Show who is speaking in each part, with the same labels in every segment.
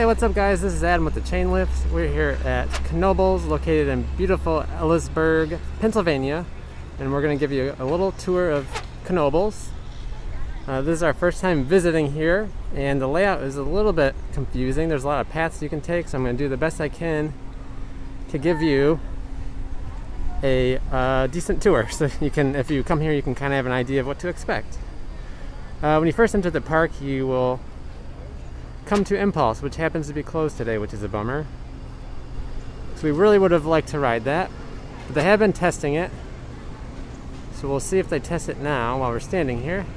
Speaker 1: Hey, what's up guys? This is Adam with the Chain Lift. We're here at Knoebels, located in beautiful Ellisburg, Pennsylvania. And we're going to give you a little tour of Knoebels. This is our first time visiting here, and the layout is a little bit confusing. There's a lot of paths you can take, so I'm going to do the best I can to give you a decent tour. So you can, if you come here, you can kind of have an idea of what to expect. When you first enter the park, you will come to Impulse, which happens to be closed today, which is a bummer. So we really would have liked to ride that, but they have been testing it. So we'll see if they test it now while we're standing here.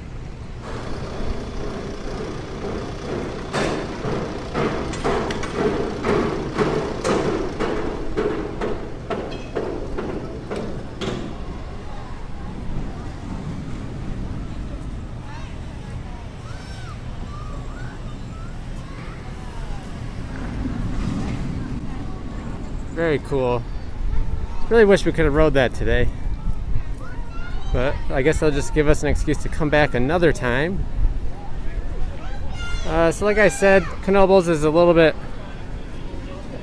Speaker 1: Very cool. Really wish we could have rode that today, but I guess they'll just give us an excuse to come back another time. So like I said, Knoebels is a little bit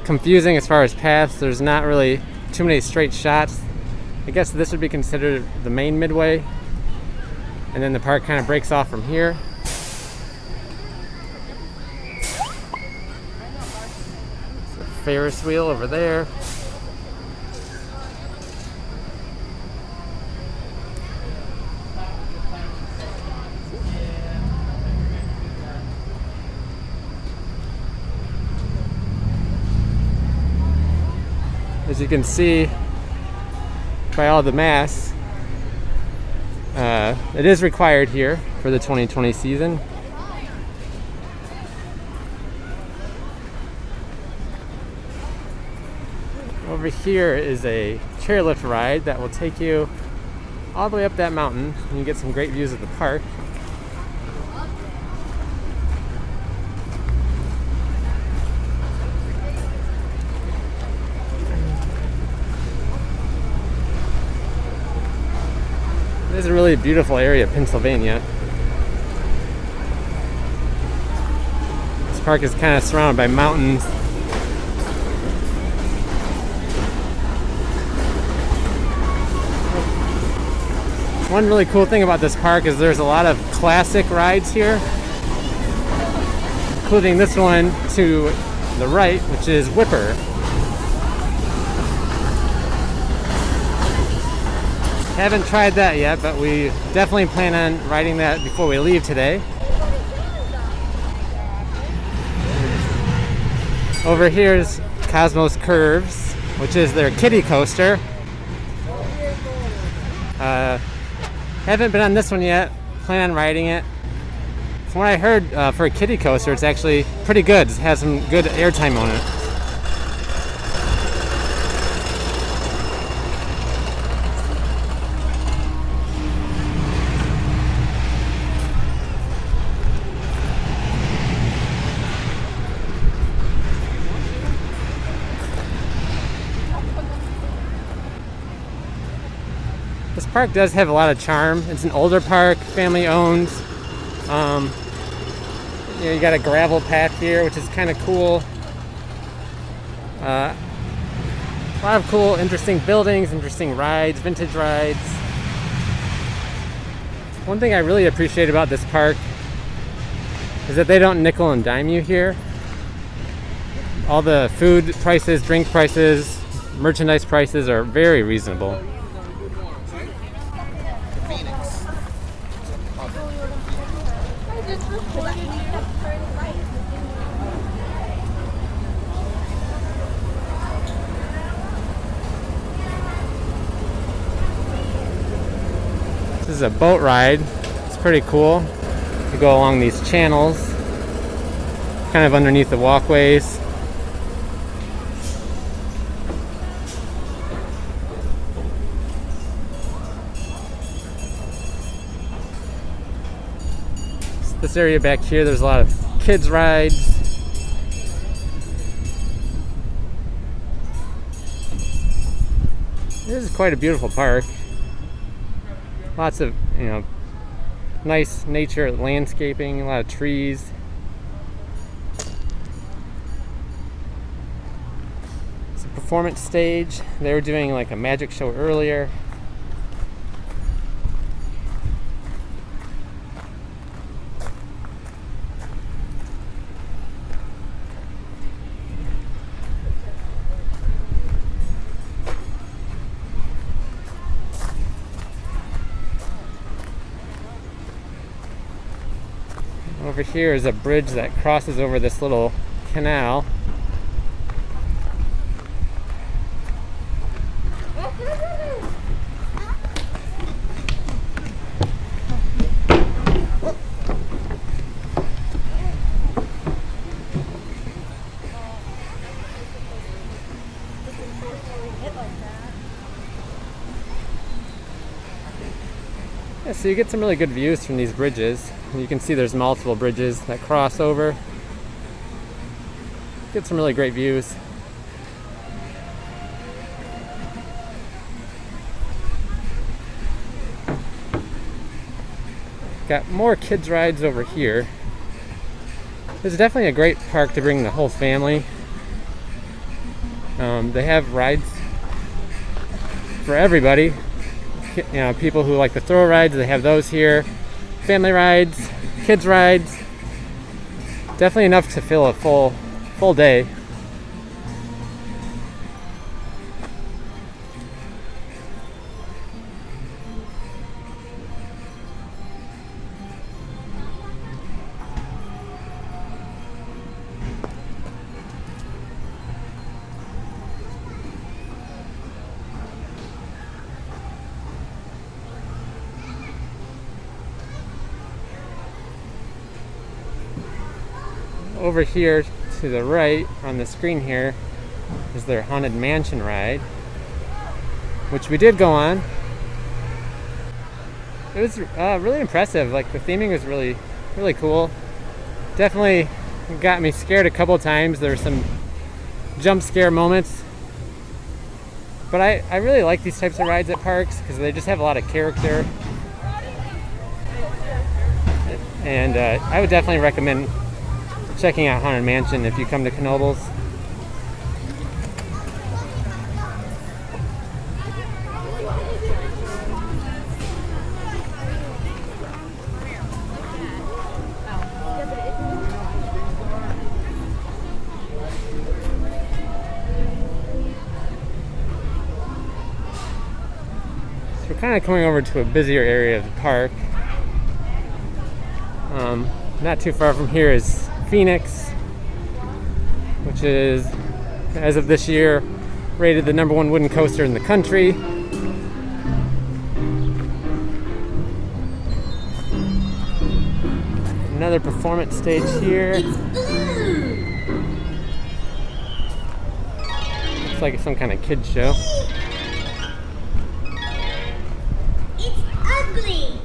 Speaker 1: confusing as far as paths. There's not really too many straight shots. I guess this would be considered the main Midway, and then the park kind of breaks off from here. Ferris wheel over there. As you can see by all the masks, it is required here for the 2020 season. Over here is a chairlift ride that will take you all the way up that mountain, and you get some great views of the park. It is a really beautiful area of Pennsylvania. This park is kind of surrounded by mountains. One really cool thing about this park is there's a lot of classic rides here, including this one to the right, which is Whipper. Haven't tried that yet, but we definitely plan on riding that before we leave today. Over here is Cosmos Curves, which is their kiddie coaster. Haven't been on this one yet. Plan on riding it. From what I heard, for a kiddie coaster, it's actually pretty good. It has some good airtime on it. This park does have a lot of charm. It's an older park, family owned. You got a gravel path here, which is kind of cool. A lot of cool, interesting buildings, interesting rides, vintage rides. One thing I really appreciate about this park is that they don't nickel and dime you here. All the food prices, drink prices, merchandise prices are very reasonable. This is a boat ride. It's pretty cool to go along these channels, kind of underneath the walkways. This area back here, there's a lot of kids rides. This is quite a beautiful park. Lots of, nice nature landscaping, a lot of trees. performance stage. They were doing like a magic show earlier. Over here is a bridge that crosses over this little canal. Yeah, so you get some really good views from these bridges. You can see there's multiple bridges that cross over. Get some really great views. Got more kids rides over here. This is definitely a great park to bring the whole family. They have rides for everybody. You know, people who like the thrill rides, they have those here. Family rides, kids rides. Definitely enough to fill a full day. Over here to the right on the screen here is their Haunted Mansion ride, which we did go on. It was really impressive. Like, the theming was really cool. Definitely got me scared a couple times. There were some jump scare moments, but I really like these types of rides at parks because they just have a lot of character, and I would definitely recommend checking out Haunted Mansion if you come to Knoebels. So we're kind of coming over to a busier area of the park. Not too far from here is Phoenix, which is, as of this year, rated the #1 wooden coaster in the country. Another performance stage here. Looks like it's some kind of kids show.
Speaker 2: It's ugly.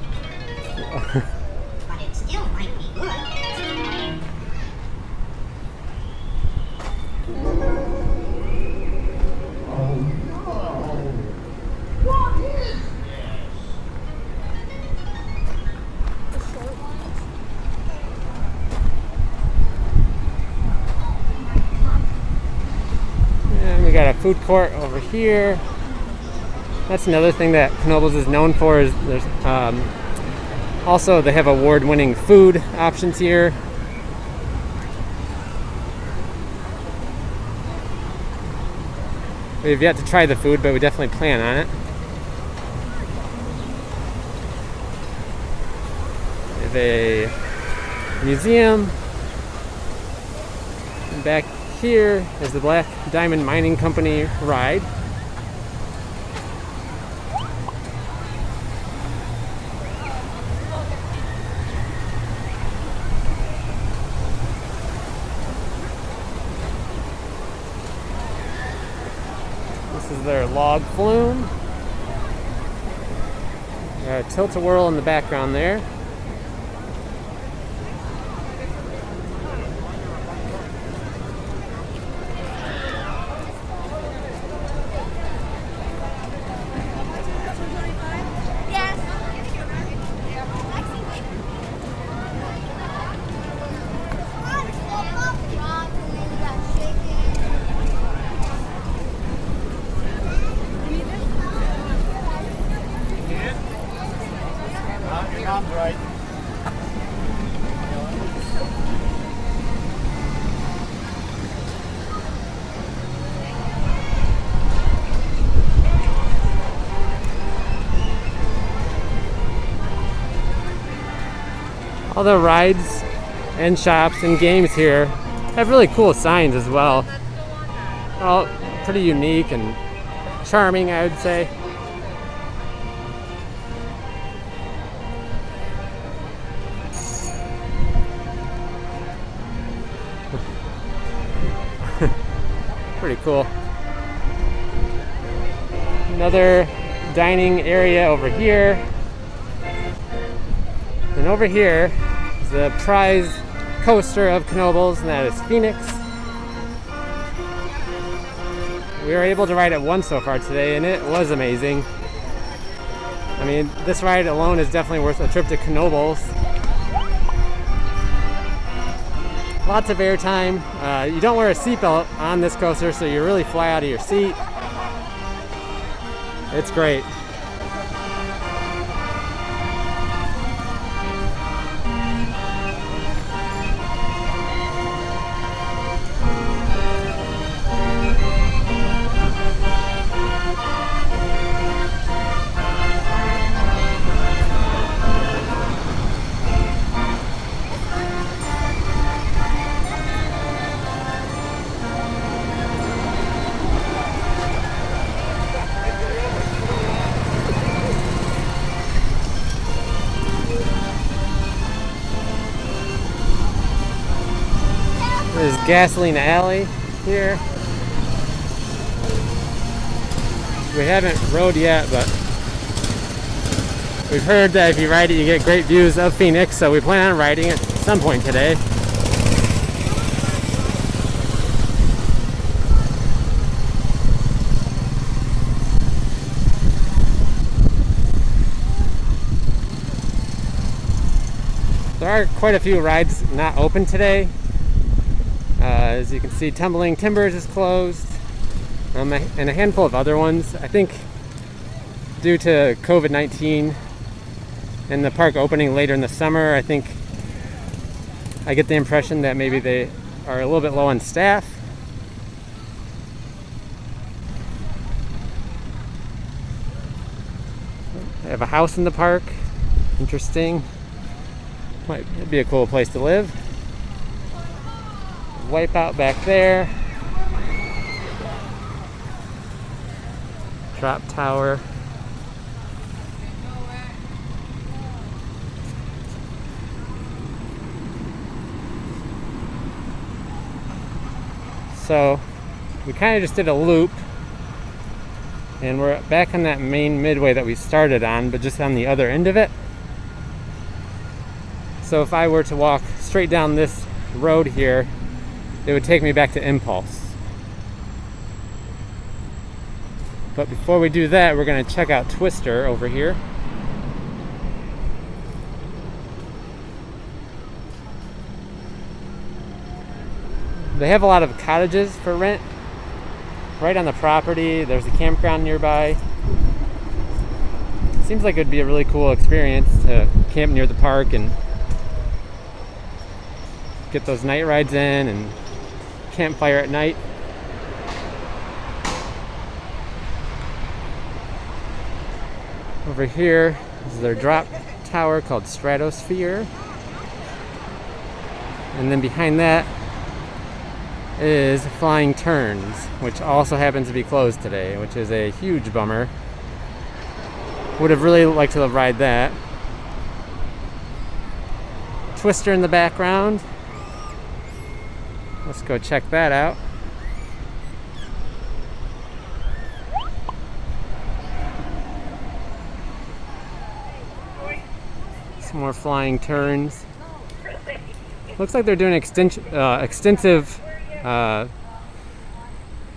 Speaker 2: But it still might be good.
Speaker 1: And we got a food court over here. That's another thing that Knoebels is known for, is there's also they have award-winning food options here. We've yet to try the food, but we definitely plan on it. We have a museum. And back here is the Black Diamond Mining Company ride. This is their log flume. Got a tilt-a-whirl in the background there. All the rides and shops and games here have really cool signs as well. All pretty unique and charming, I would say. Pretty cool. Another dining area over here. And over here is the prize coaster of Knoebels, and that is Phoenix. We were able to ride it once so far today, and it was amazing. I mean, this ride alone is definitely worth a trip to Knoebels. Lots of airtime. You don't wear a seatbelt on this coaster, so you really fly out of your seat. It's great. There's Gasoline Alley here. We haven't rode yet, but we've heard that if you ride it, you get great views of Phoenix, so we plan on riding it at some point today. There are quite a few rides not open today. As you can see, Tumbling Timbers is closed, and a handful of other ones. I think due to COVID-19 and the park opening later in the summer, I get the impression that maybe they are a little bit low on staff. They have a house in the park. Interesting. Might be a cool place to live. Wipeout back there. Drop tower. So we kind of just did a loop, and we're back on that main Midway that we started on, but just on the other end of it. So if I were to walk straight down this road here, it would take me back to Impulse. But before we do that, we're going to check out Twister over here. They have a lot of cottages for rent right on the property. There's a campground nearby. Seems like it would be a really cool experience to camp near the park and get those night rides in and campfire at night. Over here is their drop tower called Stratosphere. And then behind that is Flying Turns, which also happens to be closed today, which is a huge bummer. Would have really liked to ride that. Twister in the background. Let's go check that out. Some more Flying Turns. Looks like they're doing extensive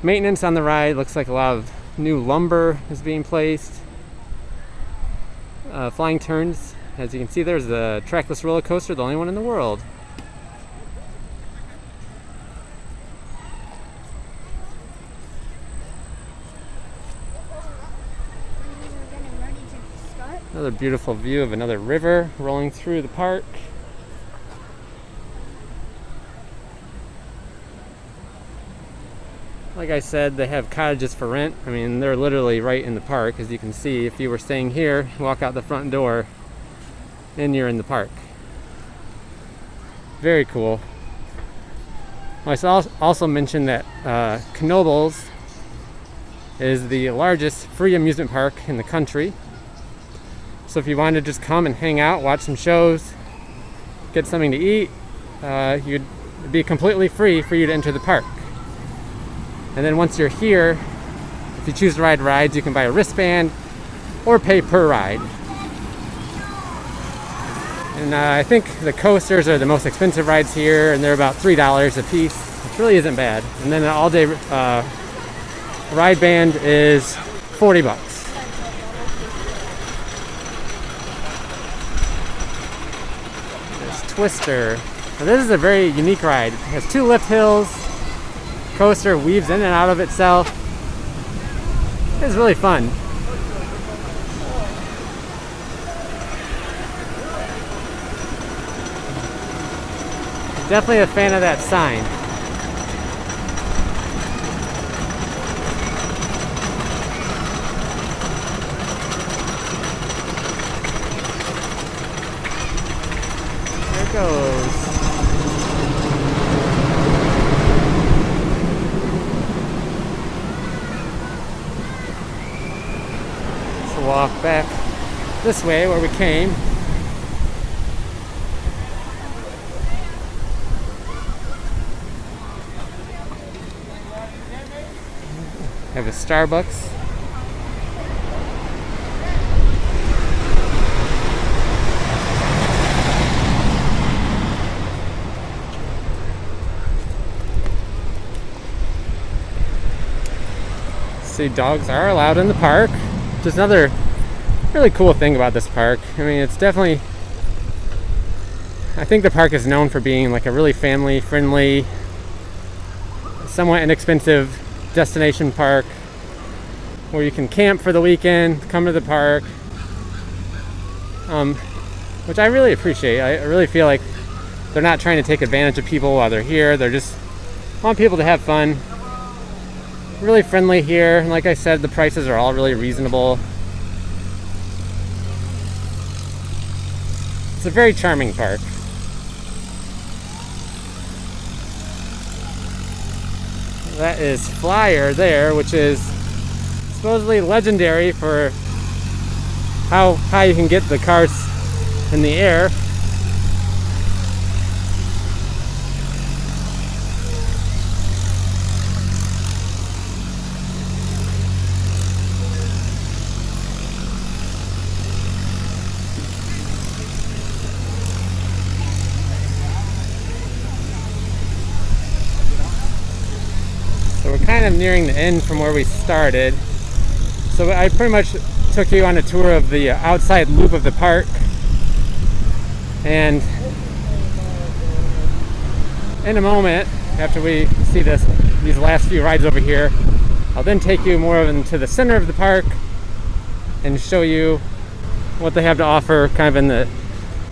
Speaker 1: maintenance on the ride. Looks like a lot of new lumber is being placed. Flying Turns, as you can see, there's the trackless roller coaster, the only one in the world. Another beautiful view of another river rolling through the park. Like I said, they have cottages for rent. I mean, they're literally right in the park, as you can see. If you were staying here, walk out the front door, and you're in the park. Very cool. I also mentioned that Knoebels is the largest free amusement park in the country. So if you wanted to just come and hang out, watch some shows, get something to eat, it'd be completely free for you to enter the park. And then once you're here, if you choose to ride rides, you can buy a wristband or pay per ride. And I think the coasters are the most expensive rides here, and they're about $3 a piece, which really isn't bad. And then an all-day ride band is $40. There's Twister. Now this is a very unique ride. It has 2 lift hills. Coaster weaves in and out of itself. It's really fun. Definitely a fan of that sign. There it goes. Let's walk back this way where we came. Have a Starbucks. See, dogs are allowed in the park. Just another really cool thing about this park. I mean, it's definitely, I think the park is known for being like a really family friendly, somewhat inexpensive destination park where you can camp for the weekend, come to the park, which I really appreciate. I really feel like they're not trying to take advantage of people while they're here. They're just want people to have fun. Really friendly here, and like I said, the prices are all really reasonable. It's a very charming park. That is Flyer there, which is supposedly legendary for how high you can get the cars in the air. So we're kind of nearing the end from where we started. So I pretty much took you on a tour of the outside loop of the park. And in a moment, after we see these last few rides over here, I'll then take you more into the center of the park and show you what they have to offer kind of in the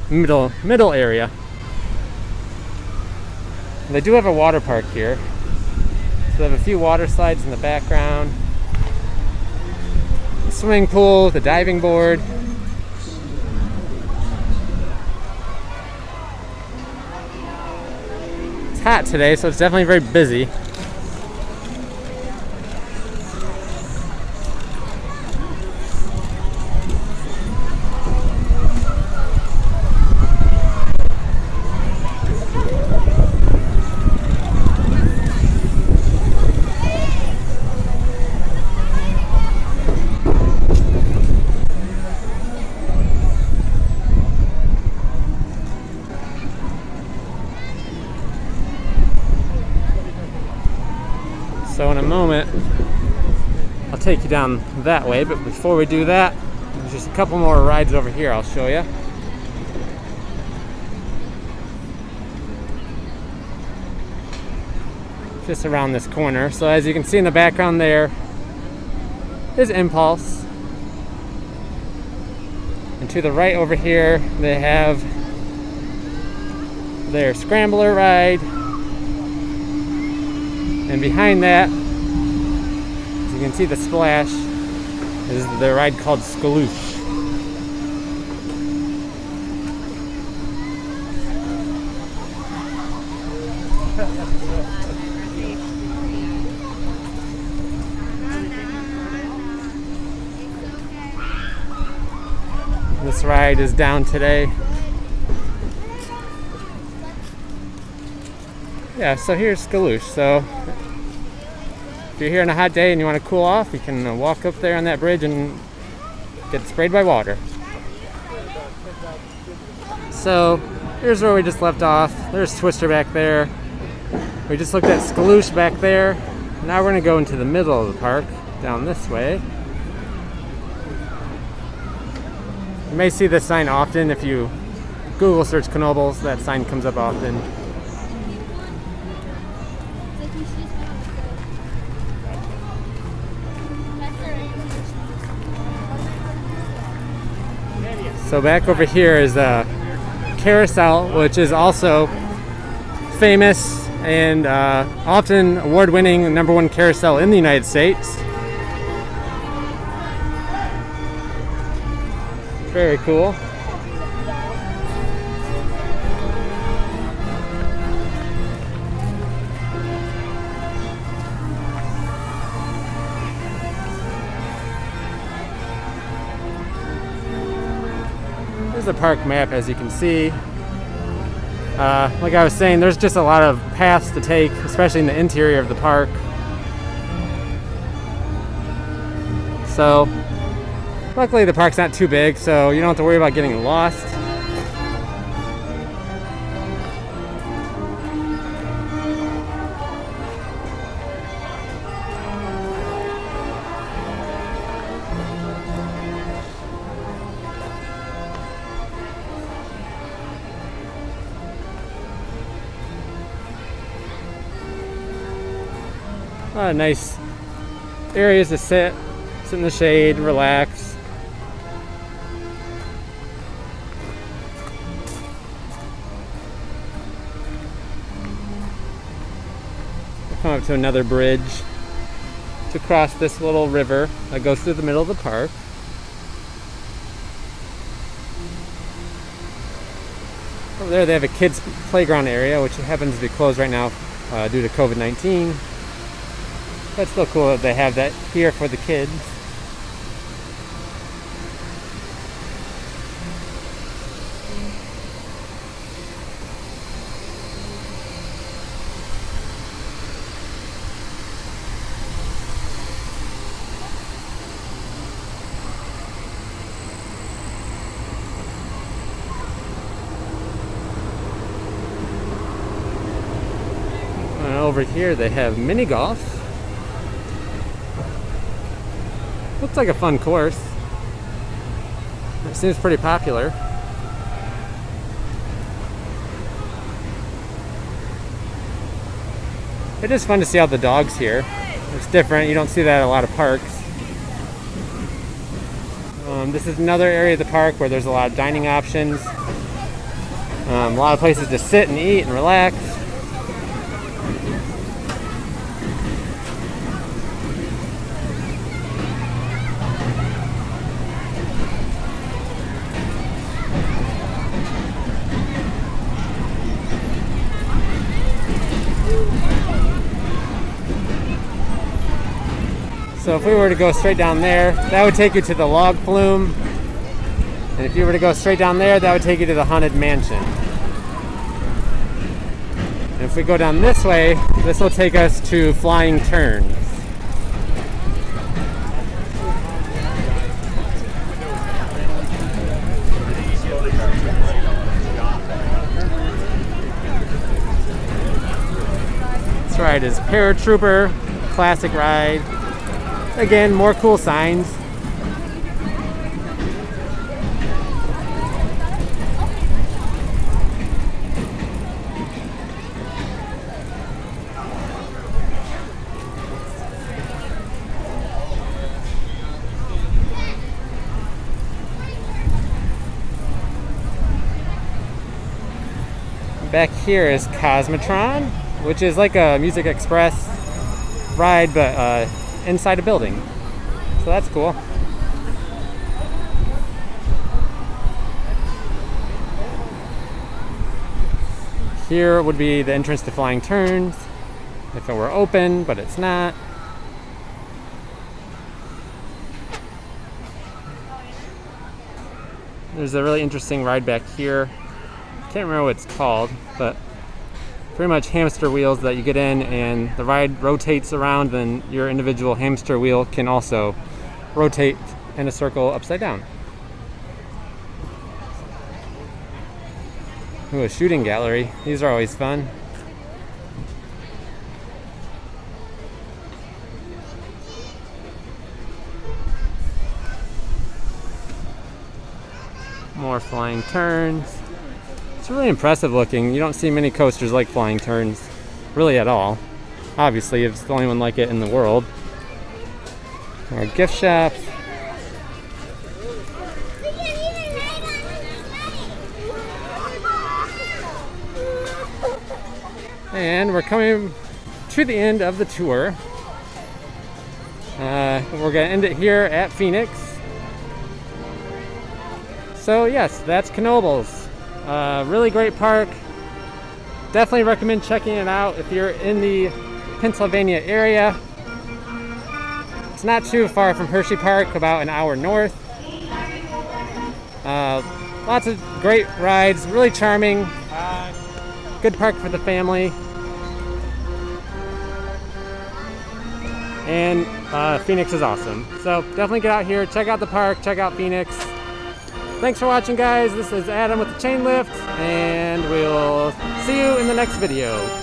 Speaker 1: middle area. They do have a water park here. So they have a few water slides in the background, a swimming pool, the diving board. It's hot today, so it's definitely very busy. So in a moment, I'll take you down that way, but before we do that, there's just a couple more rides over here I'll show you. Just around this corner. So as you can see in the background there is Impulse. And to the right over here, they have their Scrambler ride. And behind that, as you can see the splash, is the ride called Skaloosh. This ride is down today. Yeah, so here's Scaloosh. So if you're here on a hot day and you want to cool off, you can walk up there on that bridge and get sprayed by water. So here's where we just left off. There's Twister back there. We just looked at Scaloosh back there. Now we're going to go into the middle of the park, down this way. You may see this sign often. If you Google search Knoebels, that sign comes up often. So back over here is Carousel, which is also famous and often award-winning #1 carousel in the United States. Very cool. Here's the park map, as you can see. Like I was saying, there's just a lot of paths to take, especially in the interior of the park. So luckily the park's not too big, so you don't have to worry about getting lost. A lot of nice areas to sit in the shade, relax. We'll come up to another bridge to cross this little river that goes through the middle of the park. Over there they have a kids playground area, which happens to be closed right now due to COVID-19. That's still cool that they have that here for the kids. And over here they have mini golf. Looks like a fun course. It seems pretty popular. It is fun to see all the dogs here. It's different. You don't see that at a lot of parks. This is another area of the park where there's a lot of dining options. A lot of places to sit and eat and relax. So if we were to go straight down there, that would take you to the log flume. And if you were to go straight down there, that would take you to the Haunted Mansion. And if we go down this way, this will take us to Flying Turns. This ride is Paratrooper, classic ride. Again, more cool signs. Back here is Cosmotron, which is like a Music Express ride, but inside a building. So that's cool. Here would be the entrance to Flying Turns. if it were open, but it's not. There's a really interesting ride back here. Can't remember what it's called, but pretty much hamster wheels that you get in, and the ride rotates around, and your individual hamster wheel can also rotate in a circle upside down. Ooh, a shooting gallery. These are always fun. More flying turns. It's really impressive looking. You don't see many coasters like flying turns, really at all. Obviously, it's the only one like it in the world. More gift shops. And we're coming to the end of the tour. We're going to end it here at Phoenix. So yes, that's Knoebels. Really great park. Definitely recommend checking it out if you're in the Pennsylvania area. It's not too far from Hershey Park, about an hour north. Lots of great rides, really charming. Good park for the family. And Phoenix is awesome. So definitely get out here, check out the park, check out Phoenix. Thanks for watching, guys. This is Adam with the chain lift, and we'll see you in the next video.